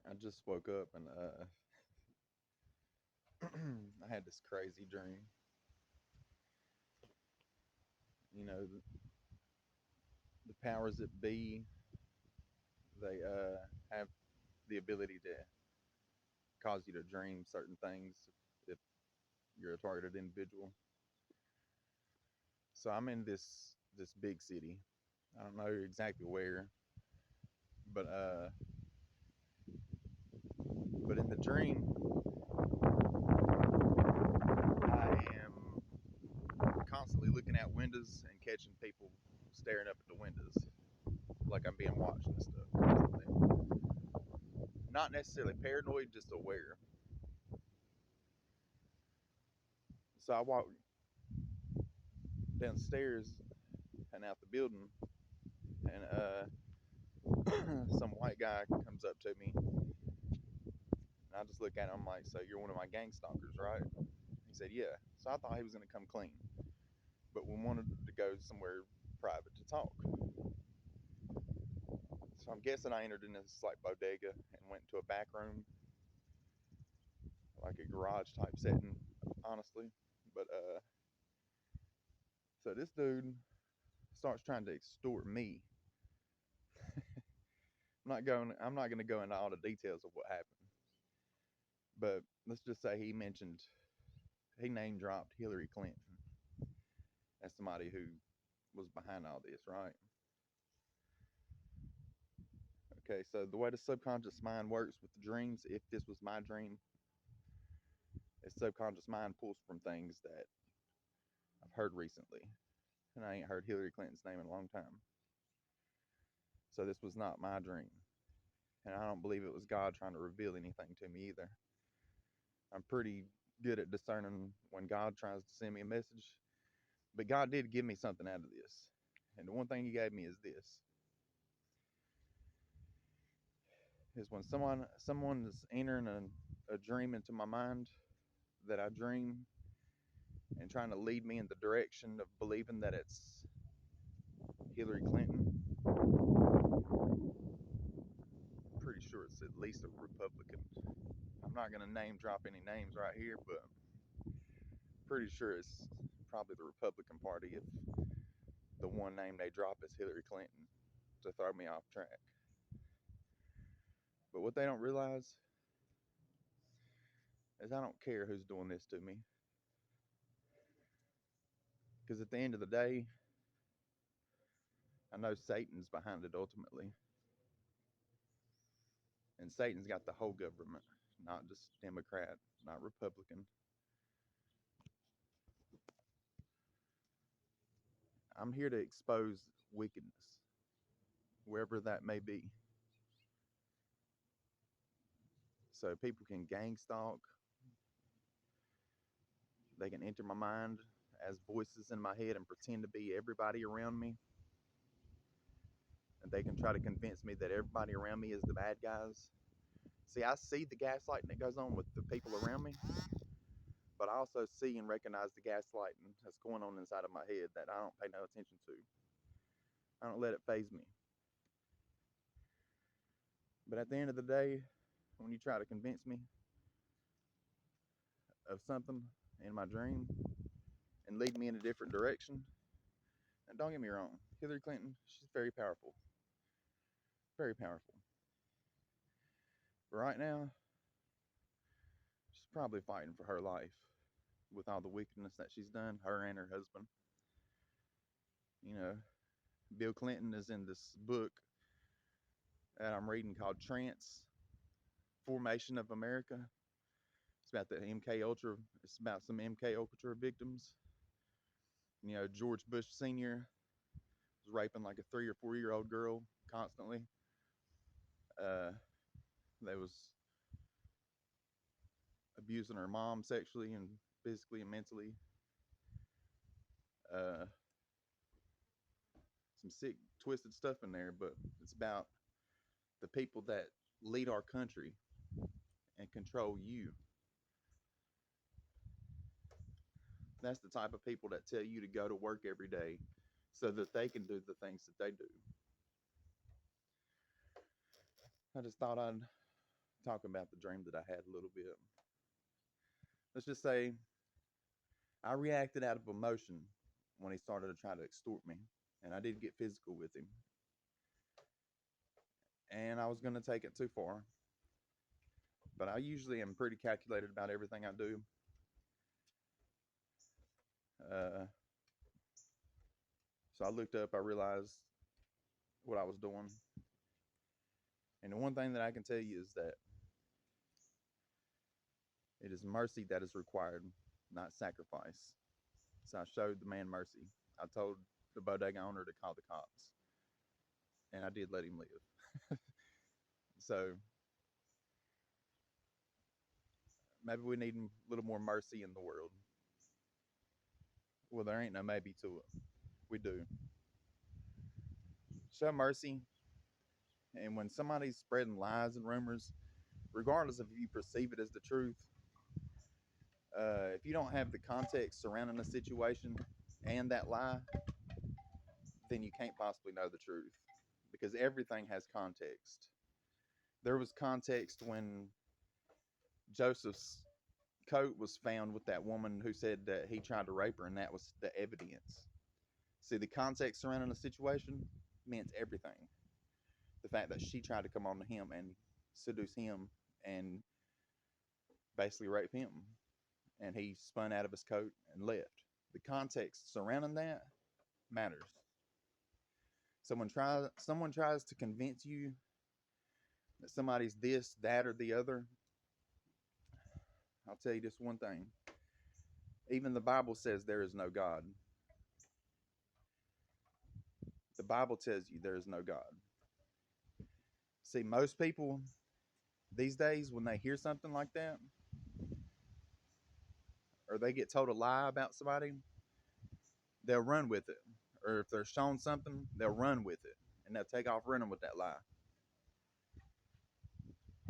I just woke up and I had this crazy dream. You know, the powers that be, they have the ability to cause you to dream certain things if you're a targeted individual. So I'm in this big city. I don't know exactly where, but but in the dream, I am constantly looking out windows and catching people staring up at the windows like I'm being watched and stuff constantly. Not necessarily paranoid, just aware. So I walk downstairs and out the building, and some white guy comes up to me, and I just look at him. I'm like, "So you're one of my gang stalkers, right?" He said, "Yeah." So I thought he was gonna come clean, but we wanted to go somewhere private to talk. So I'm guessing I entered in this like bodega and went into a back room, like a garage type setting, honestly. But so this dude starts trying to extort me. I'm not gonna go into all the details of what happened, but let's just say he name dropped Hillary Clinton as somebody who was behind all this, right? Okay, so the way the subconscious mind works with the dreams, if this was my dream, the subconscious mind pulls from things that I've heard recently, and I ain't heard Hillary Clinton's name in a long time. So this was not my dream, and I don't believe it was God trying to reveal anything to me either. I'm pretty good at discerning when God tries to send me a message, but God did give me something out of this, and the one thing He gave me is this: is when someone is entering a dream into my mind that I dream and trying to lead me in the direction of believing that it's Hillary Clinton. I'm pretty sure it's at least a Republican. I'm not going to name drop any names right here, but pretty sure it's probably the Republican Party if the one name they drop is Hillary Clinton to throw me off track. But what they don't realize is I don't care who's doing this to me. Because at the end of the day, I know Satan's behind it ultimately. And Satan's got the whole government, not just Democrat, not Republican. I'm here to expose wickedness, wherever that may be. So people can gang stalk, they can enter my mind as voices in my head and pretend to be everybody around me. And they can try to convince me that everybody around me is the bad guys. See, I see the gaslighting that goes on with the people around me, but I also see and recognize the gaslighting that's going on inside of my head that I don't pay no attention to. I don't let it phase me. But at the end of the day, when you try to convince me of something in my dream and lead me in a different direction, and don't get me wrong, Hillary Clinton, she's very powerful. Very powerful. But right now, she's probably fighting for her life with all the wickedness that she's done, her and her husband. You know, Bill Clinton is in this book that I'm reading called Trance Formation of America. It's about the MK Ultra. It's about some MK Ultra victims. You know, George Bush Sr. was raping like a 3 or 4 year old girl constantly. Uh, they was abusing her mom sexually and physically and mentally. Uh, some sick, twisted stuff in there, but it's about the people that lead our country and control you. That's the type of people that tell you to go to work every day so that they can do the things that they do. I just thought I'd talk about the dream that I had a little bit. Let's just say I reacted out of emotion when he started to try to extort me, and I did get physical with him. And I was going to take it too far, but I usually am pretty calculated about everything I do. Uh, so I looked up, I realized what I was doing. And the one thing that I can tell you is that it is mercy that is required, not sacrifice. So I showed the man mercy. I told the bodega owner to call the cops, and I did let him live. So maybe we need a little more mercy in the world. Well, there ain't no maybe to it. We do. Show mercy. And when somebody's spreading lies and rumors, regardless of if you perceive it as the truth, if you don't have the context surrounding the situation and that lie, then you can't possibly know the truth, because everything has context. There was context when Joseph's coat was found with that woman who said that he tried to rape her, and that was the evidence. See, the context surrounding the situation meant everything. The fact that she tried to come on to him and seduce him and basically rape him, and he spun out of his coat and left. The context surrounding that matters. Someone tries to convince you that somebody's this, that, or the other. I'll tell you this one thing. Even the Bible says there is no God. The Bible tells you there is no God. See, most people these days, when they hear something like that, or they get told a lie about somebody, they'll run with it. Or if they're shown something, they'll run with it. And they'll take off running with that lie.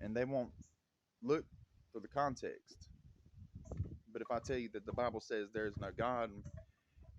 And they won't look for the context. But if I tell you that the Bible says there is no God,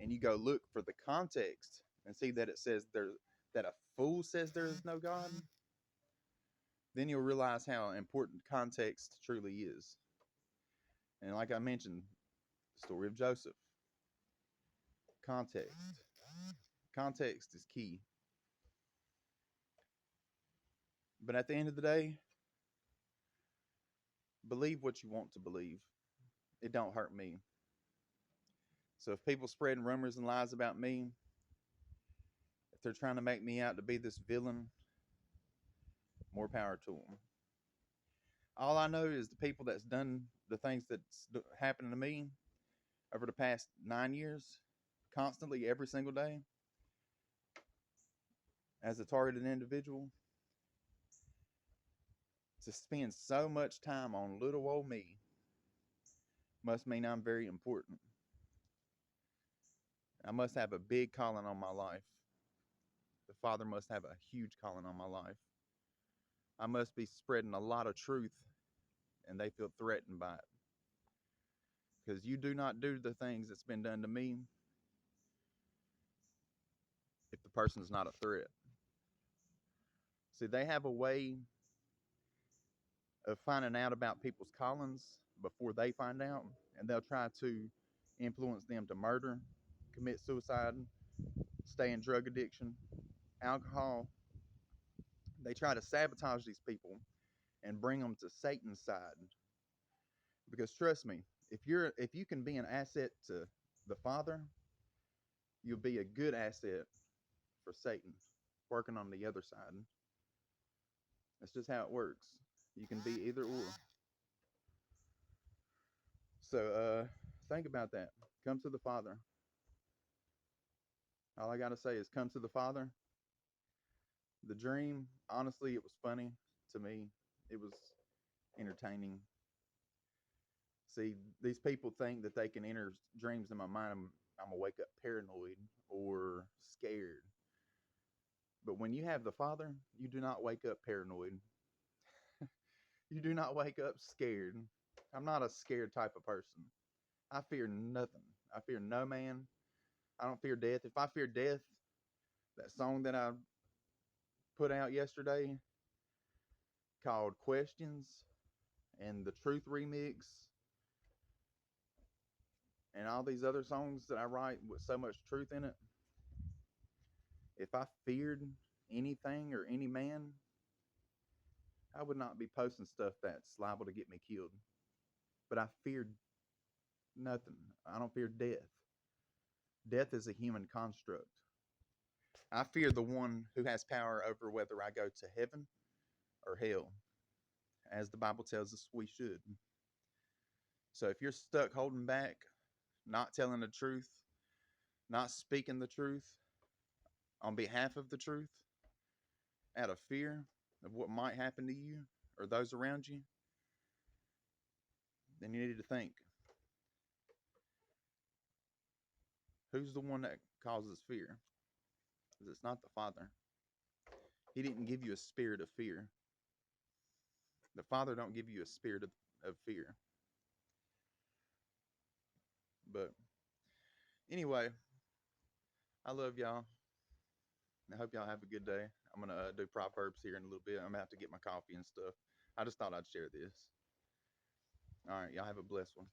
and you go look for the context and see that it says that a fool says there is no God, then you'll realize how important context truly is. And like I mentioned, the story of Joseph. Context. Context is key. But at the end of the day, believe what you want to believe. It don't hurt me. So if people spreading rumors and lies about me, if they're trying to make me out to be this villain, more power to them. All I know is the people that's done the things that's happened to me over the past 9 years, constantly, every single day, as a targeted individual, to spend so much time on little old me must mean I'm very important. I must have a big calling on my life. The Father must have a huge calling on my life. I must be spreading a lot of truth, and they feel threatened by it. Because you do not do the things that's been done to me if the person is not a threat. See, they have a way of finding out about people's callings before they find out, and they'll try to influence them to murder, commit suicide, stay in drug addiction, alcohol. They try to sabotage these people and bring them to Satan's side. Because trust me, if you can be an asset to the Father, you'll be a good asset for Satan, working on the other side. That's just how it works. You can be either or. So think about that. Come to the Father. All I got to say is come to the Father. The dream, honestly, it was funny to me. It was entertaining. See, these people think that they can enter dreams in my mind. I'm going to wake up paranoid or scared. But when you have the Father, you do not wake up paranoid. You do not wake up scared. I'm not a scared type of person. I fear nothing. I fear no man. I don't fear death. If I fear death, that song that I put out yesterday, called Questions and the Truth Remix and all these other songs that I write with so much truth in it. If I feared anything or any man, I would not be posting stuff that's liable to get me killed. But I feared nothing. I don't fear death. Death is a human construct. I fear the one who has power over whether I go to heaven or hell, as the Bible tells us we should. So if you're stuck holding back, not telling the truth, not speaking the truth on behalf of the truth, out of fear of what might happen to you or those around you, then you need to think, who's the one that causes fear? Because it's not the Father. He didn't give you a spirit of fear. The Father don't give you a spirit of fear. But anyway, I love y'all. I hope y'all have a good day. I'm going to do Proverbs here in a little bit. I'm going to have to get my coffee and stuff. I just thought I'd share this. All right, y'all have a blessed one.